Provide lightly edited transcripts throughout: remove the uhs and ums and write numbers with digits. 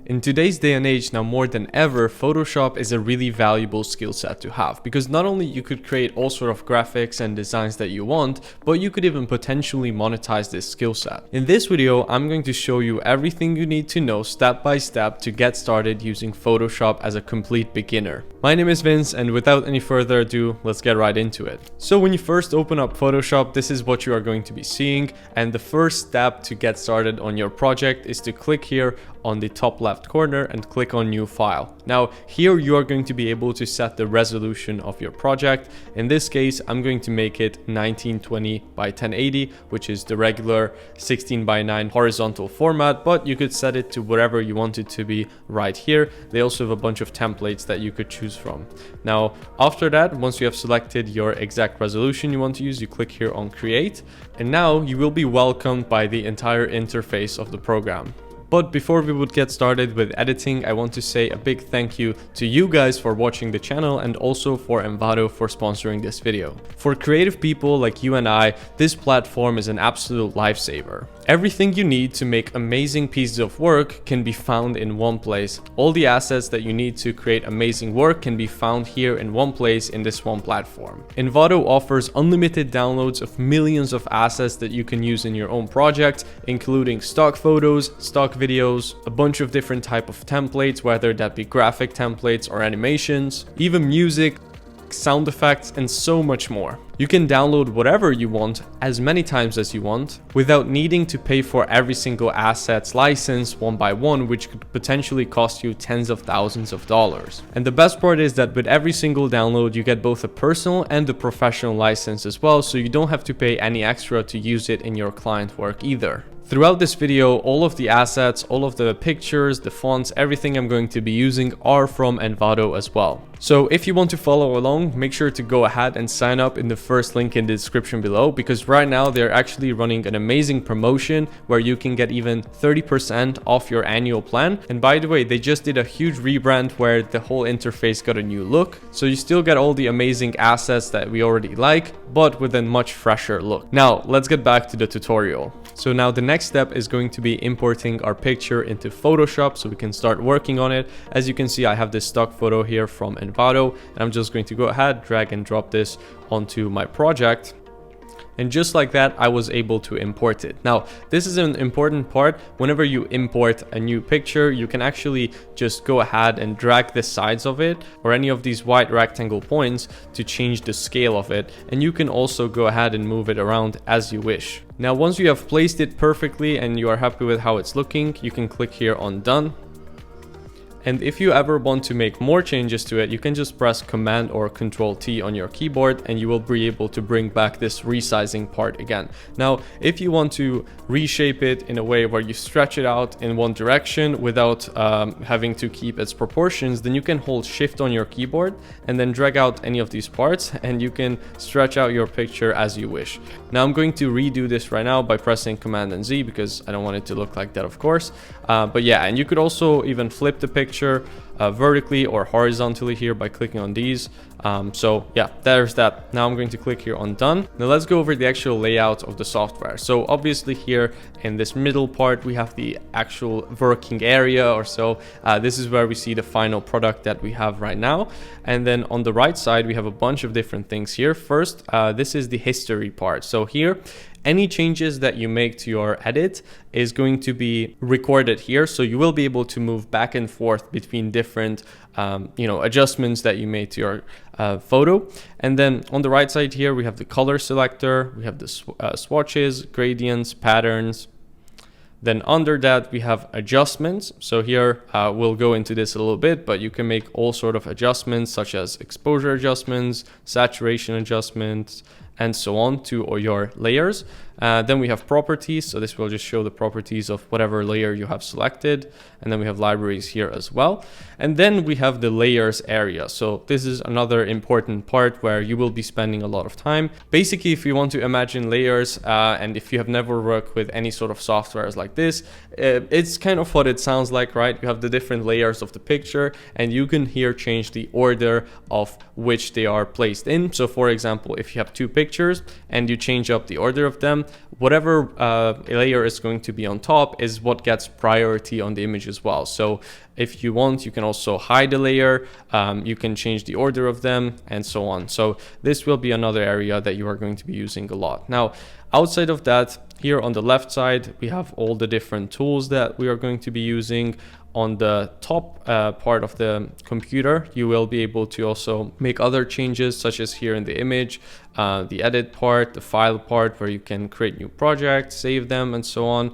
In today's day and age, now more than ever, Photoshop is a really valuable skill set to have, because not only you could create all sort of graphics and designs that you want, but you could even potentially monetize this skill set. In this video, I'm going to show you everything you need to know step by step to get started using Photoshop as a complete beginner. My name is Vince, and without any further ado, let's get right into it. So when you first open up Photoshop, this is what you are going to be seeing, and the first step to get started on your project is to click here on the top left corner and click on new file. Now here you are going to be able to set the resolution of your project. In this case, I'm going to make it 1920 by 1080, which is the regular 16 by 9 horizontal format, but you could set it to whatever you want it to be right here. They also have a bunch of templates that you could choose from. Now after that, once you have selected your exact resolution you want to use, you click here on create, and now you will be welcomed by the entire interface of the program. But before we would get started with editing, I want to say a big thank you to you guys for watching the channel, and also for Enado for sponsoring this video. For creative people like you and I, this platform is an absolute lifesaver. Everything you need to make amazing pieces of work can be found in one place. All the assets that you need to create amazing work can be found here in one place in this one platform. Enado offers unlimited downloads of millions of assets that you can use in your own project, including stock photos, stock videos, a bunch of different type of templates, whether that be graphic templates or animations, even music, sound effects, and so much more. You can download whatever you want as many times as you want without needing to pay for every single asset's license one by one, which could potentially cost you tens of thousands of dollars. And the best part is that with every single download, you get both a personal and a professional license as well, so you don't have to pay any extra to use it in your client work either. Throughout this video, all of the assets, all of the pictures, the fonts, everything I'm going to be using are from Enado as well. So if you want to follow along, make sure to go ahead and sign up in the first link in the description below, because right now they're actually running an amazing promotion where you can get even 30% off your annual plan. And by the way, they just did a huge rebrand where the whole interface got a new look. So you still get all the amazing assets that we already like, but with a much fresher look. Now let's get back to the tutorial. So now the next step is going to be importing our picture into Photoshop so we can start working on it. As you can see, I have this stock photo here from Enado, and I'm just going to go ahead, drag and drop this onto my project. And just like that, I was able to import it. Now, this is an important part. Whenever you import a new picture, you can actually just go ahead and drag the sides of it or any of these white rectangle points to change the scale of it. And you can also go ahead and move it around as you wish. Now, once you have placed it perfectly and you are happy with how it's looking, you can click here on done. And if you ever want to make more changes to it, you can just press Command or Control T on your keyboard, and you will be able to bring back this resizing part again. Now, if you want to reshape it in a way where you stretch it out in one direction without having to keep its proportions, then you can hold Shift on your keyboard and then drag out any of these parts, and you can stretch out your picture as you wish. Now I'm going to redo this right now by pressing Command and Z, because I don't want it to look like that, of course. But yeah, and you could also even flip the picture vertically or horizontally here by clicking on these. So yeah, there's that. Now I'm going to click here on done. Now let's go over the actual layout of the software. So obviously here in this middle part, we have the actual working area or so. This is where we see the final product that we have right now. And then on the right side, we have a bunch of different things here. First, this is the history part. So here, any changes that you make to your edit is going to be recorded here. So you will be able to move back and forth between different adjustments that you made to your photo. And then on the right side here, we have the color selector, we have the swatches, gradients, patterns. Then under that, we have adjustments. So here we'll go into this a little bit, but you can make all sort of adjustments such as exposure adjustments, saturation adjustments, and so on to your layers. Then we have properties. So this will just show the properties of whatever layer you have selected. And then we have libraries here as well. And then we have the layers area. So this is another important part where you will be spending a lot of time. Basically, if you want to imagine layers, and if you have never worked with any sort of softwares like this, it's kind of what it sounds like, right? You have the different layers of the picture, and you can here change the order of which they are placed in. So for example, if you have two pictures and you change up the order of them, whatever layer is going to be on top is what gets priority on the image as well. So if you want, you can also hide a layer, you can change the order of them, and so on. So this will be another area that you are going to be using a lot. Now, outside of that, here on the left side, we have all the different tools that we are going to be using. On the top part of the computer, you will be able to also make other changes, such as here in the image, the edit part, the file part, where you can create new projects, save them, and so on.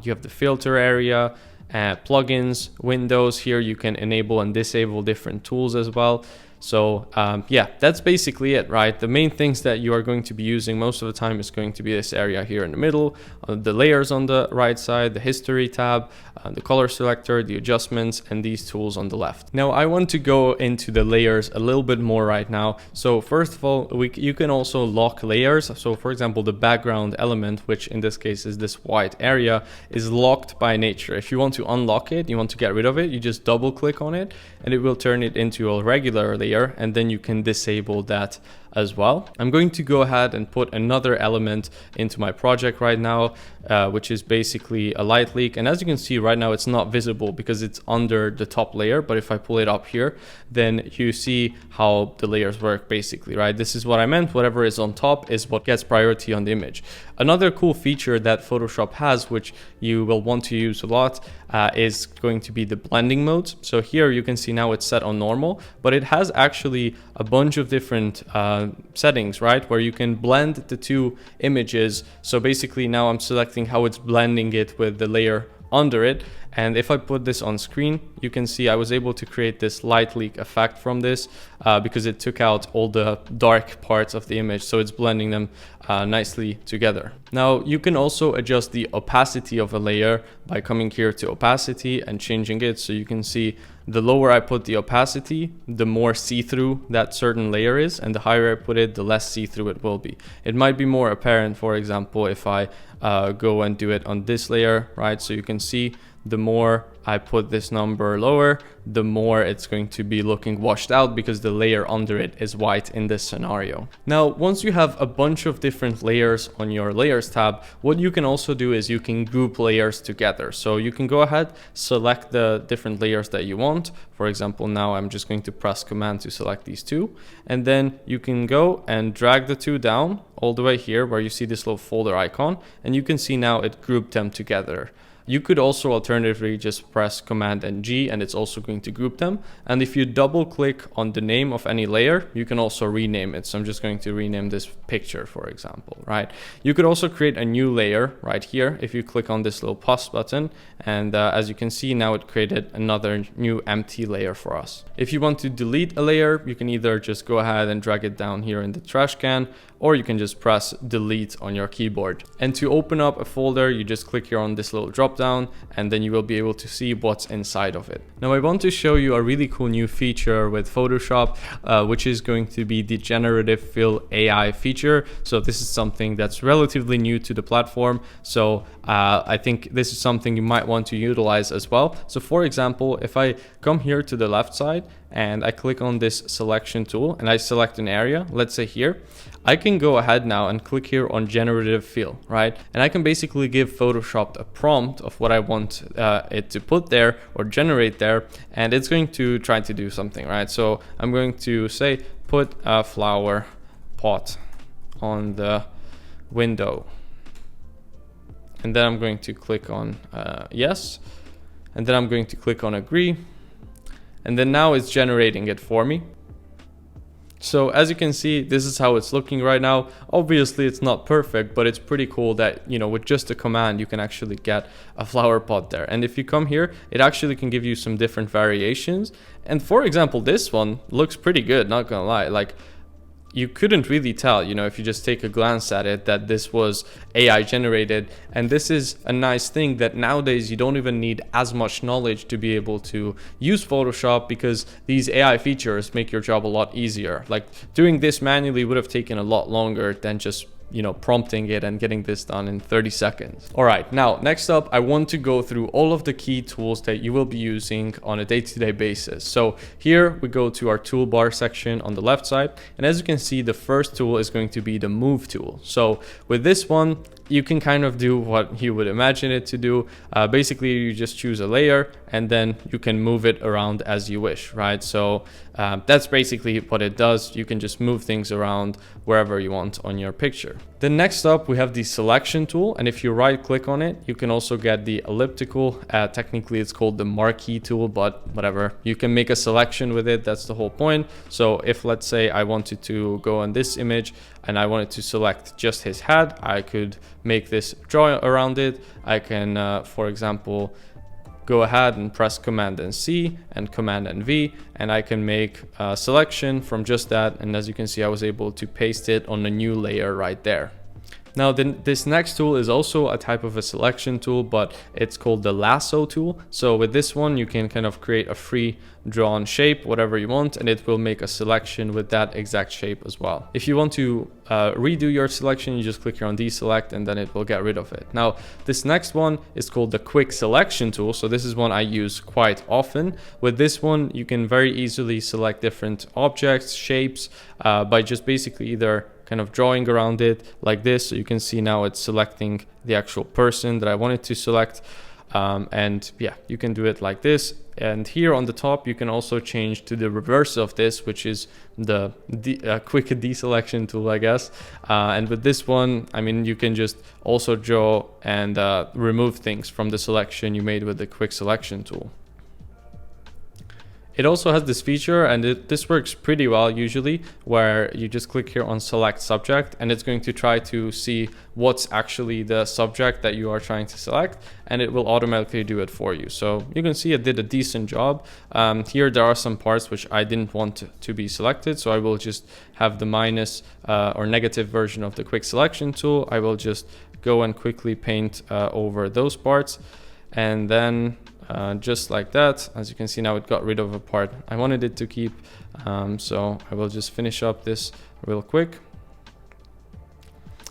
You have the filter area, plugins, windows. Here you can enable and disable different tools as well. So yeah, that's basically it, right? The main things that you are going to be using most of the time is going to be this area here in the middle, the layers on the right side, the history tab, the color selector, the adjustments, and these tools on the left. Now I want to go into the layers a little bit more right now. So first of all, you can also lock layers. So for example, the background element, which in this case is this white area, is locked by nature. If you want to unlock it, you want to get rid of it, you just double click on it and it will turn it into a regular layer, and then you can disable that as well. I'm going to go ahead and put another element into my project right now, which is basically a light leak. And as you can see right now, it's not visible because it's under the top layer. But if I pull it up here, then you see how the layers work basically, right? This is what I meant. Whatever is on top is what gets priority on the image. Another cool feature that Photoshop has, which you will want to use a lot, is going to be the blending modes. So here you can see now it's set on normal, but it has actually a bunch of different settings, right, where you can blend the two images. So basically now I'm selecting how it's blending it with the layer under it. And if I put this on screen, you can see I was able to create this light leak effect from this because it took out all the dark parts of the image. So it's blending them nicely together. Now you can also adjust the opacity of a layer by coming here to opacity and changing it. So you can see the lower I put the opacity, the more see-through that certain layer is, and the higher I put it, the less see-through it will be. It might be more apparent, for example, if I go and do it on this layer, right? So you can see the more I put this number lower, the more it's going to be looking washed out because the layer under it is white in this scenario. Now, once you have a bunch of different layers on your layers tab, what you can also do is you can group layers together. So you can go ahead, select the different layers that you want. For example, now I'm just going to press Command to select these two, and then you can go and drag the two down all the way here where you see this little folder icon, and you can see now it grouped them together. You could also alternatively just press Command and G and it's also going to group them. And if you double click on the name of any layer, you can also rename it. So I'm just going to rename this picture, for example, right? You could also create a new layer right here if you click on this little plus button. And as you can see now, it created another new empty layer for us. If you want to delete a layer, you can either just go ahead and drag it down here in the trash can, or you can just press delete on your keyboard. And to open up a folder, you just click here on this little drop down, and then you will be able to see what's inside of it. Now I want to show you a really cool new feature with Photoshop, which is going to be the generative fill AI feature. So this is something that's relatively new to the platform. So I think this is something you might want to utilize as well. So for example, if I come here to the left side and I click on this selection tool and I select an area, let's say here, I can go ahead now and click here on generative fill, right? And I can basically give Photoshop a prompt of what I want it to put there or generate there, and it's going to try to do something, right? So I'm going to say, put a flower pot on the window. And then I'm going to click on yes. And then I'm going to click on agree. And then now it's generating it for me. So as you can see, this is how it's looking right now. Obviously it's not perfect, but it's pretty cool that, you know, with just a command, you can actually get a flower pot there. And if you come here, it actually can give you some different variations. And for example, this one looks pretty good, not gonna lie. Like, you couldn't really tell, you know, if you just take a glance at it, that this was AI generated. And this is a nice thing that nowadays you don't even need as much knowledge to be able to use Photoshop, because these AI features make your job a lot easier. Like, doing this manually would have taken a lot longer than just prompting it and getting this done in 30 seconds. All right, now next up, I want to go through all of the key tools that you will be using on a day-to-day basis. So here we go to our toolbar section on the left side, and as you can see, the first tool is going to be the move tool. So with this one, you can kind of do what you would imagine it to do. Basically, you just choose a layer and then you can move it around as you wish, right? So that's basically what it does. You can just move things around wherever you want on your picture. Then next up, we have the selection tool. And if you right click on it, you can also get the elliptical. Technically, it's called the marquee tool, but whatever. You can make a selection with it. That's the whole point. So if, let's say, I wanted to go on this image and I wanted to select just his head, I could make this draw around it. I can, for example, go ahead and press Command and C and Command and V, and I can make a selection from just that. And as you can see, I was able to paste it on a new layer right there. Now, this next tool is also a type of a selection tool, but it's called the lasso tool. So with this one, you can kind of create a free drawn shape, whatever you want, and it will make a selection with that exact shape as well. If you want to redo your selection, you just click here on deselect and then it will get rid of it. Now, this next one is called the quick selection tool. So this is one I use quite often. With this one, you can very easily select different objects, shapes, by just basically either kind of drawing around it like this. So you can see now it's selecting the actual person that I wanted to select. And yeah, you can do it like this. And here on the top, you can also change to the reverse of this, which is the quick deselection tool, I guess. And with this one, I mean, you can just also draw and remove things from the selection you made with the quick selection tool. It also has this feature, and this works pretty well usually, where you just click here on select subject and it's going to try to see what's actually the subject that you are trying to select, and it will automatically do it for you. So you can see it did a decent job. Here there are some parts which I didn't want to be selected, so I will just have the minus or negative version of the quick selection tool. I will just go and quickly paint over those parts, and then just like that, as you can see now, it got rid of a part I wanted it to keep. So I will just finish up this real quick.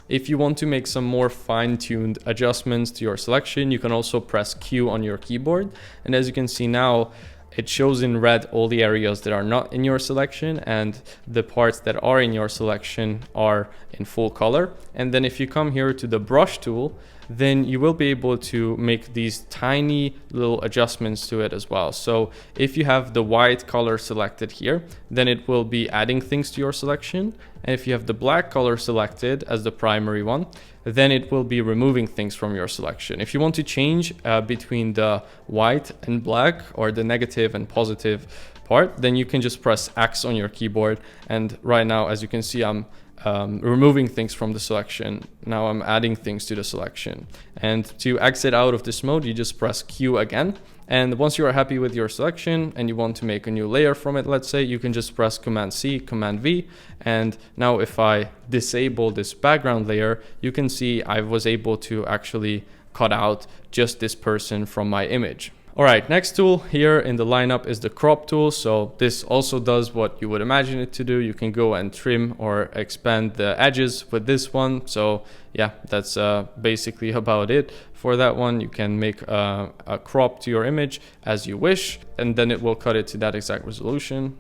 If you want to make some more fine-tuned adjustments to your selection, you can also press Q on your keyboard. And as you can see now, it shows in red all the areas that are not in your selection, and the parts that are in your selection are in full color. And then if you come here to the brush tool, then you will be able to make these tiny little adjustments to it as well. So if you have the white color selected here, then it will be adding things to your selection. And if you have the black color selected as the primary one, then it will be removing things from your selection. If you want to change between the white and black, or the negative and positive part, then you can just press X on your keyboard. And right now, as you can see, I'm removing things from the selection. Now I'm adding things to the selection. And to exit out of this mode, you just press Q again. And once you are happy with your selection and you want to make a new layer from it, let's say, you can just press Command C, Command V. And now if I disable this background layer, you can see I was able to actually cut out just this person from my image. All right, next tool here in the lineup is the crop tool. So this also does what you would imagine it to do. You can go and trim or expand the edges with this one. So yeah, that's basically about it for that one. You can make a crop to your image as you wish, and then it will cut it to that exact resolution.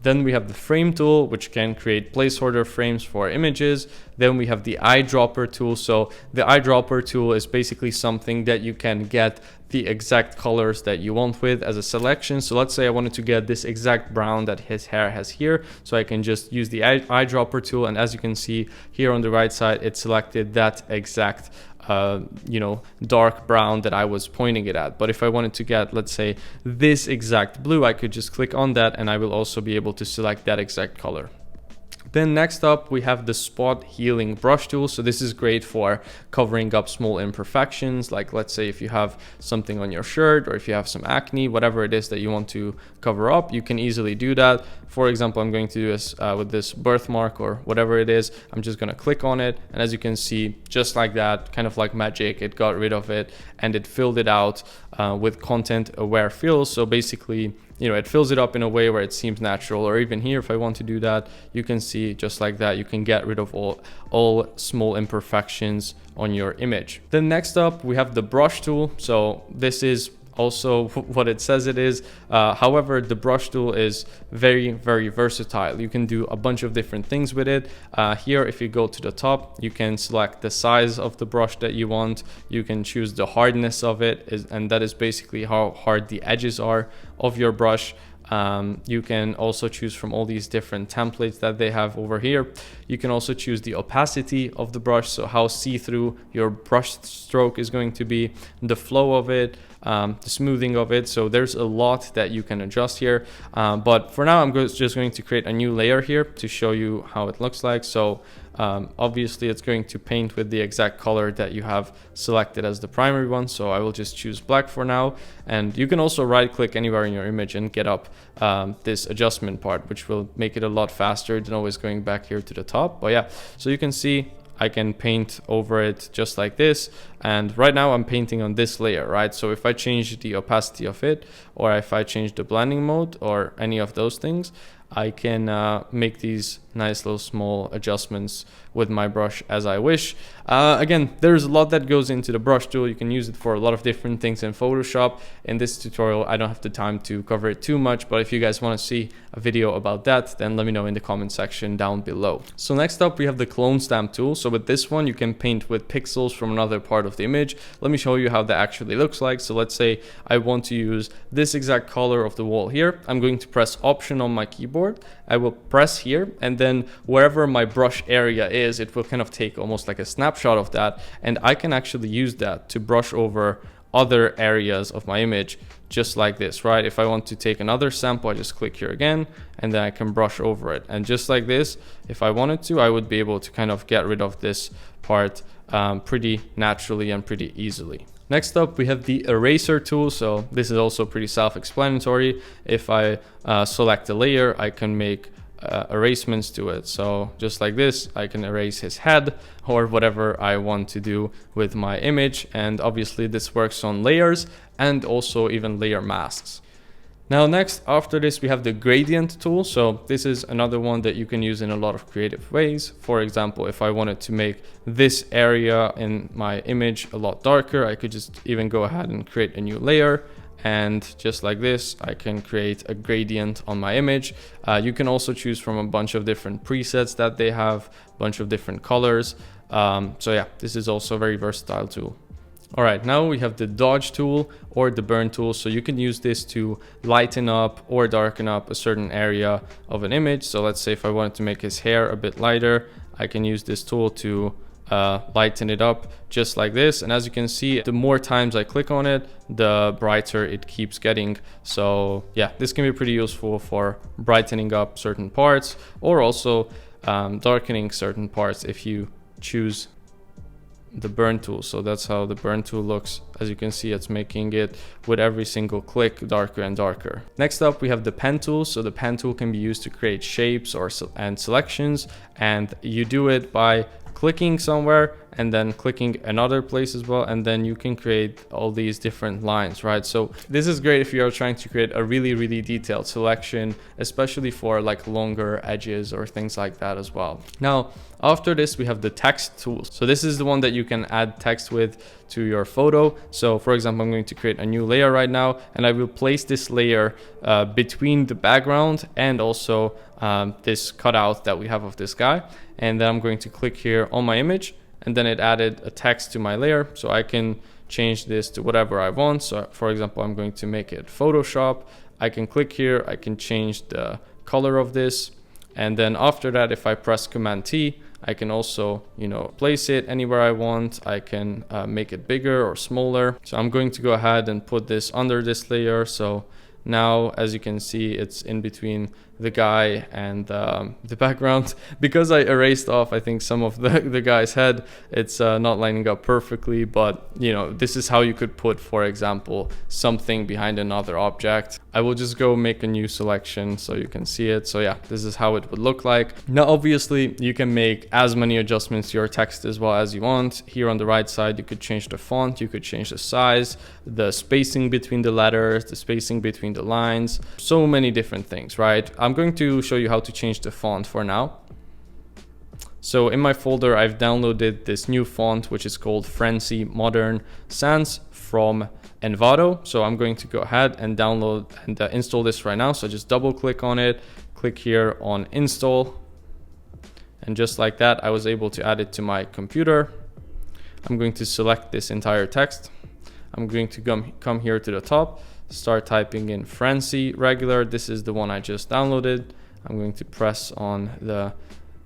Then we have the frame tool, which can create placeholder frames for images. Then we have the eyedropper tool. So the eyedropper tool is basically something that you can get the exact colors that you want with as a selection. So let's say I wanted to get this exact brown that his hair has here. So I can just use the eyedropper tool. And as you can see here on the right side, it selected that exact dark brown that I was pointing it at. But if I wanted to get, let's say, this exact blue, I could just click on that and I will also be able to select that exact color. Then next up, we have the spot healing brush tool. So this is great for covering up small imperfections. Like let's say if you have something on your shirt, or if you have some acne, whatever it is that you want to cover up, you can easily do that. For example, I'm going to do this with this birthmark or whatever it is. I'm just going to click on it. And as you can see, just like that, kind of like magic, it got rid of it and it filled it out with content aware fills. So basically, it fills it up in a way where it seems natural. Or even here, if I want to do that, you can see just like that, you can get rid of all small imperfections on your image. Then next up, we have the brush tool. So this is also what it says it is. However, the brush tool is very, very versatile. You can do a bunch of different things with it. Here, if you go to the top, you can select the size of the brush that you want. You can choose the hardness of it, and that is basically how hard the edges are of your brush. You can also choose from all these different templates that they have over here. You can also choose the opacity of the brush, so how see-through your brush stroke is going to be, the flow of it, the smoothing of it. So there's a lot that you can adjust here. But for now, I'm just going to create a new layer here to show you how it looks like. So obviously it's going to paint with the exact color that you have selected as the primary one. So I will just choose black for now. And you can also right click anywhere in your image and get up this adjustment part, which will make it a lot faster than always going back here to the top. But yeah, so you can see I can paint over it just like this. And right now I'm painting on this layer, right? So if I change the opacity of it, or if I change the blending mode or any of those things, I can make these nice little small adjustments with my brush as I wish. Again, there's a lot that goes into the brush tool. You can use it for a lot of different things in Photoshop. In this tutorial, I don't have the time to cover it too much, but if you guys want to see a video about that, then let me know in the comment section down below. So next up, we have the clone stamp tool. So with this one, you can paint with pixels from another part of the image. Let me show you how that actually looks like. So let's say I want to use this exact color of the wall here. I'm going to press Option on my keyboard. I will press here, and then wherever my brush area is, it will kind of take almost like a snapshot of that, and I can actually use that to brush over other areas of my image just like this, right? If I want to take another sample, I just click here again, and then I can brush over it. And just like this, if I wanted to, I would be able to kind of get rid of this part pretty naturally and pretty easily. Next up, we have the eraser tool. So this is also pretty self-explanatory. If I select a layer, I can make erasers to it. So just like this, I can erase his head or whatever I want to do with my image. And obviously this works on layers and also even layer masks. Now next, after this, we have the gradient tool. So this is another one that you can use in a lot of creative ways. For example, if I wanted to make this area in my image a lot darker, I could just even go ahead and create a new layer. And just like this, I can create a gradient on my image. You can also choose from a bunch of different presets that they have, a bunch of different colors. So yeah, this is also a very versatile tool. All right, now we have the dodge tool or the burn tool. So you can use this to lighten up or darken up a certain area of an image. So let's say if I wanted to make his hair a bit lighter, I can use this tool to lighten it up just like this. And as you can see, the more times I click on it, the brighter it keeps getting. So yeah, this can be pretty useful for brightening up certain parts or also darkening certain parts if you choose the burn tool. So that's how the burn tool looks. As you can see, it's making it with every single click darker and darker. Next up, we have the pen tool. So the pen tool can be used to create shapes and selections, and you do it by clicking somewhere and then clicking another place as well, and then you can create all these different lines, right? So this is great if you are trying to create a really detailed selection, especially for like longer edges or things like that as well. Now after this, we have the text tool. So this is the one that you can add text with to your photo. So for example, I'm going to create a new layer right now, and I will place this layer between the background and also this cutout that we have of this guy. And then I'm going to click here on my image, and then it added a text to my layer. So I can change this to whatever I want. So for example, I'm going to make it Photoshop. I can click here, I can change the color of this. And then after that, if I press Command T, I can also, place it anywhere I want. I can make it bigger or smaller. So I'm going to go ahead and put this under this layer. So now, as you can see, it's in between the guy and the background. Because I erased off, I think, some of the guy's head, it's not lining up perfectly, but you know, this is how you could put, for example, something behind another object. I will just go make a new selection so you can see it. So yeah, this is how it would look like. Now obviously you can make as many adjustments to your text as well as you want. Here on the right side, you could change the font, you could change the size, the spacing between the letters, the spacing between the lines, so many different things, right? I'm going to show you how to change the font for now. So in my folder, I've downloaded this new font, which is called Frenzy Modern Sans from Enado. So I'm going to go ahead and download and install this right now. So just double click on it, click here on install. And just like that, I was able to add it to my computer. I'm going to select this entire text. I'm going to come here to the top, start typing in Frenzy regular. This is the one I just downloaded. I'm going to press on the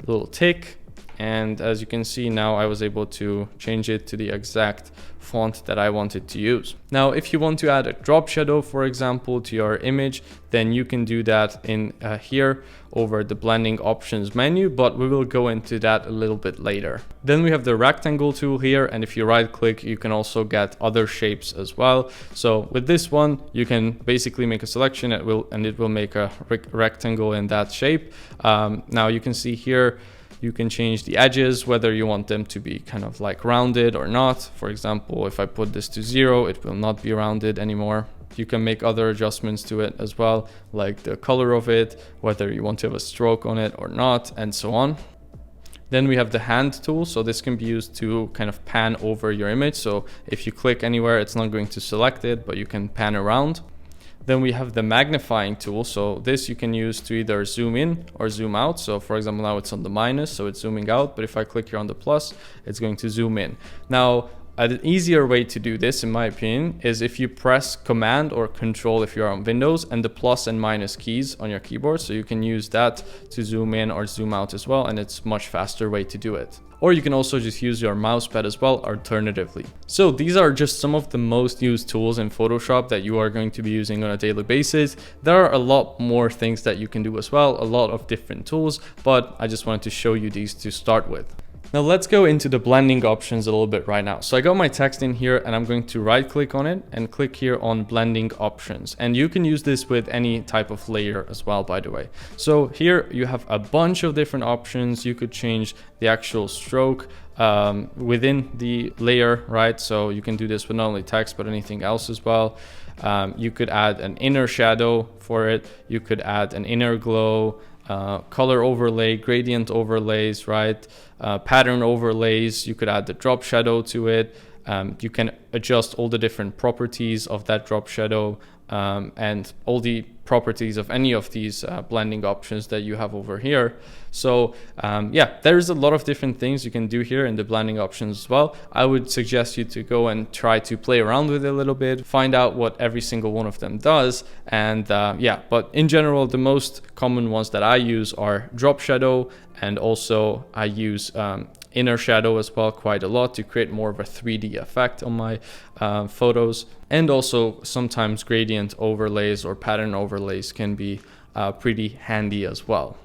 little tick. And as you can see now, I was able to change it to the exact font that I wanted to use. Now, if you want to add a drop shadow, for example, to your image, then you can do that in here over the blending options menu, but we will go into that a little bit later. Then we have the rectangle tool here, and if you right click, you can also get other shapes as well. So with this one, you can basically make a selection, it will make a rectangle in that shape. Now you can see here, you can change the edges, whether you want them to be kind of like rounded or not. For example, if I put this to 0, it will not be rounded anymore. You can make other adjustments to it as well, like the color of it, whether you want to have a stroke on it or not, and so on. Then we have the hand tool. So this can be used to kind of pan over your image. So if you click anywhere, it's not going to select it, but you can pan around. Then we have the magnifying tool. So this you can use to either zoom in or zoom out. So for example, now it's on the minus, so it's zooming out. But if I click here on the plus, it's going to zoom in. Now, an easier way to do this, in my opinion, is if you press Command or Control if you're on Windows, and the plus and minus keys on your keyboard. So you can use that to zoom in or zoom out as well, and it's a much faster way to do it. Or you can also just use your mouse pad as well, alternatively. So these are just some of the most used tools in Photoshop that you are going to be using on a daily basis. There are a lot more things that you can do as well, a lot of different tools, but I just wanted to show you these to start with. Now let's go into the blending options a little bit right now. So I got my text in here and I'm going to right click on it and click here on blending options. And you can use this with any type of layer as well, by the way. So here you have a bunch of different options. You could change the actual stroke within the layer, right? So you can do this with not only text, but anything else as well. You could add an inner shadow for it. You could add an inner glow, color overlay, gradient overlays, right? Pattern overlays. You could add the drop shadow to it. You can adjust all the different properties of that drop shadow and all the properties of any of these blending options that you have over here. So yeah, there's a lot of different things you can do here in the blending options as well. I would suggest you to go and try to play around with it a little bit, find out what every single one of them does. And yeah, but in general, the most common ones that I use are drop shadow, and also I use inner shadow as well quite a lot to create more of a 3D effect on my photos. And also sometimes gradient overlays or pattern overlays can be pretty handy as well.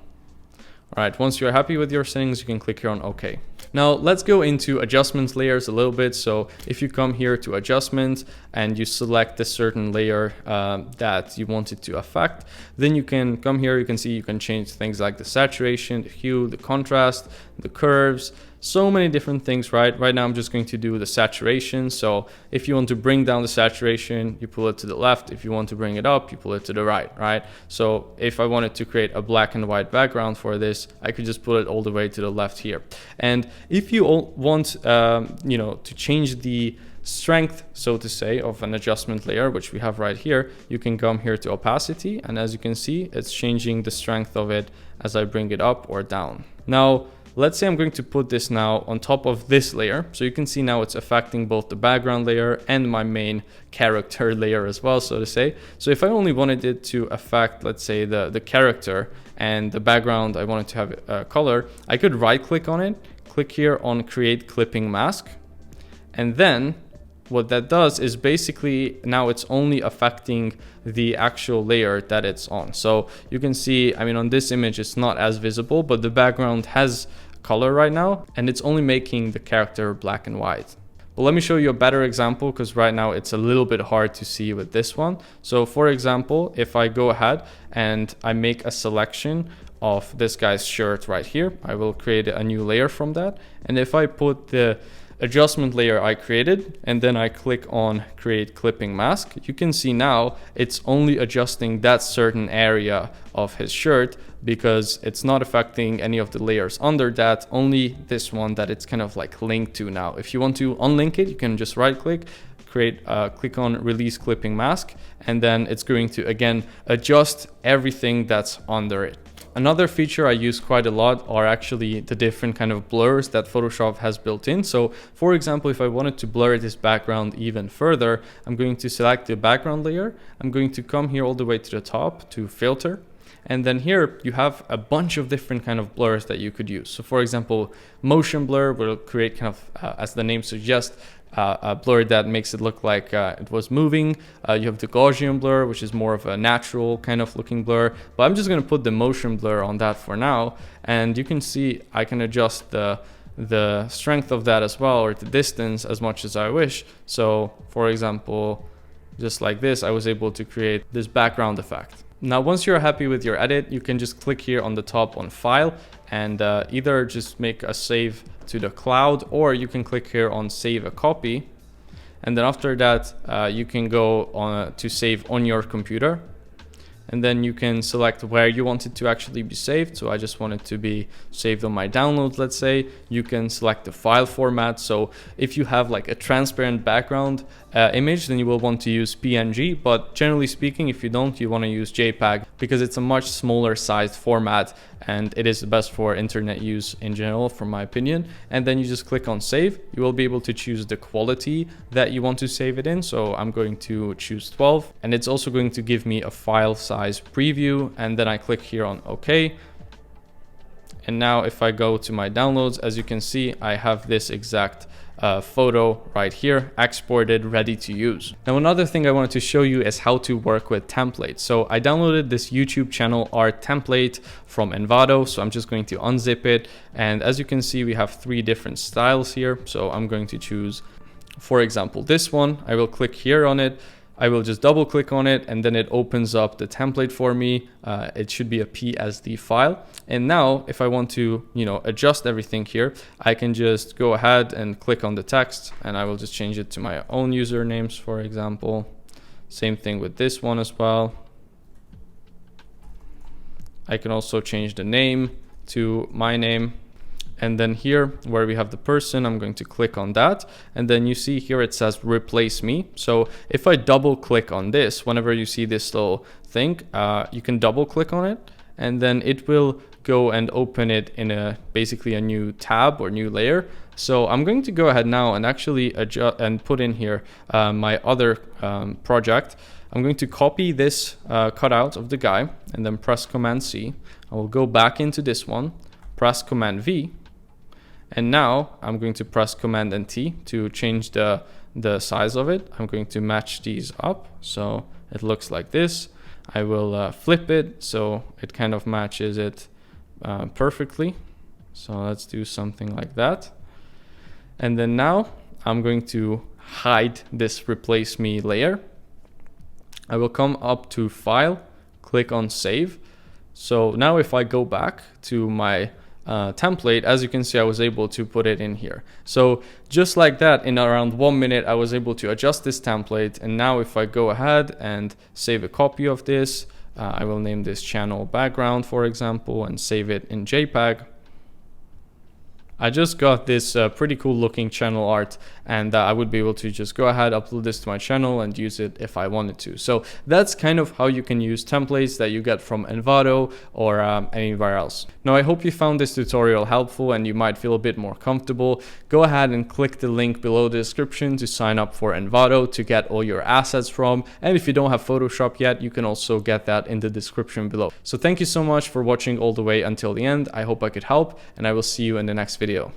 All right, once you're happy with your settings, you can click here on OK. Now let's go into adjustments layers a little bit. So if you come here to adjustments and you select a certain layer that you want it to affect, then you can come here, you can see you can change things like the saturation, the hue, the contrast, the curves, so many different things, right? Right now I'm just going to do the saturation. So if you want to bring down the saturation, you pull it to the left. If you want to bring it up, you pull it to the right, right? So if I wanted to create a black and white background for this, I could just pull it all the way to the left here. And if you want, you know, to change the strength, so to say, of an adjustment layer, which we have right here, you can come here to opacity. And as you can see, it's changing the strength of it as I bring it up or down. Now, let's say I'm going to put this now on top of this layer. So you can see now it's affecting both the background layer and my main character layer as well, so to say. So if I only wanted it to affect, let's say, the character and the background, I wanted to have a color, I could right click on it, click here on create clipping mask, and then what that does is basically now it's only affecting the actual layer that it's on. So you can see, I mean, on this image, it's not as visible, but the background has color right now, and it's only making the character black and white. But let me show you a better example, because right now it's a little bit hard to see with this one. So for example, if I go ahead and I make a selection of this guy's shirt right here, I will create a new layer from that. And if I put the adjustment layer I created and then I click on create clipping mask, you can see now it's only adjusting that certain area of his shirt, because it's not affecting any of the layers under that, only this one that it's kind of like linked to now. If you want to unlink it, you can just right click, click on release clipping mask, and then it's going to again adjust everything that's under it. Another feature I use quite a lot are actually the different kind of blurs that Photoshop has built in. So for example, if I wanted to blur this background even further, I'm going to select the background layer. I'm going to come here all the way to the top to filter. And then here you have a bunch of different kind of blurs that you could use. So for example, motion blur will create kind of, as the name suggests, a blur that makes it look like it was moving. You have the Gaussian blur, which is more of a natural kind of looking blur, but I'm just going to put the motion blur on that for now. And you can see I can adjust the strength of that as well, or the distance as much as I wish. So for example, just like this, I was able to create this background effect. Now, once you're happy with your edit, you can just click here on the top on file and either just make a save to the cloud, or you can click here on save a copy. And then after that, you can go on to save on your computer. And then you can select where you want it to actually be saved. So I just want it to be saved on my downloads, let's say. You can select the file format. So if you have like a transparent background image, then you will want to use PNG. But generally speaking, if you don't, you want to use JPEG, because it's a much smaller sized format and it is the best for internet use in general, from my opinion. And then you just click on save. You will be able to choose the quality that you want to save it in. So I'm going to choose 12, and it's also going to give me a file size preview. And then I click here on OK. And now if I go to my downloads, as you can see, I have this exact photo right here, exported, ready to use. Now, another thing I wanted to show you is how to work with templates. So I downloaded this YouTube channel art template from Enado. So I'm just going to unzip it. And as you can see, we have 3 different styles here. So I'm going to choose, for example, this one. I will click here on it. I will just double click on it, and then it opens up the template for me. It should be a PSD file. And now if I want to, adjust everything here, I can just go ahead and click on the text, and I will just change it to my own usernames, for example. Same thing with this one as well. I can also change the name to my name. And then here where we have the person, I'm going to click on that. And then you see here it says replace me. So if I double click on this, whenever you see this little thing, you can double click on it, and then it will go and open it in basically a new tab or new layer. So I'm going to go ahead now and actually adjust and put in here my other project. I'm going to copy this cutout of the guy and then press Command C. I will go back into this one, press Command V. And now I'm going to press Command and T to change the size of it. I'm going to match these up so it looks like this. I will flip it so it kind of matches it perfectly. So let's do something like that. And then now I'm going to hide this replace me layer. I will come up to File, click on Save. So now if I go back to my template, as you can see, I was able to put it in here. So just like that, in around 1 minute, I was able to adjust this template. And now if I go ahead and save a copy of this, I will name this channel background, for example, and save it in JPEG. I just got this pretty cool looking channel art, and I would be able to just go ahead, upload this to my channel and use it if I wanted to. So that's kind of how you can use templates that you get from Enado or anywhere else. Now, I hope you found this tutorial helpful and you might feel a bit more comfortable. Go ahead and click the link below the description to sign up for Enado to get all your assets from. And if you don't have Photoshop yet, you can also get that in the description below. So thank you so much for watching all the way until the end. I hope I could help, and I will see you in the next video.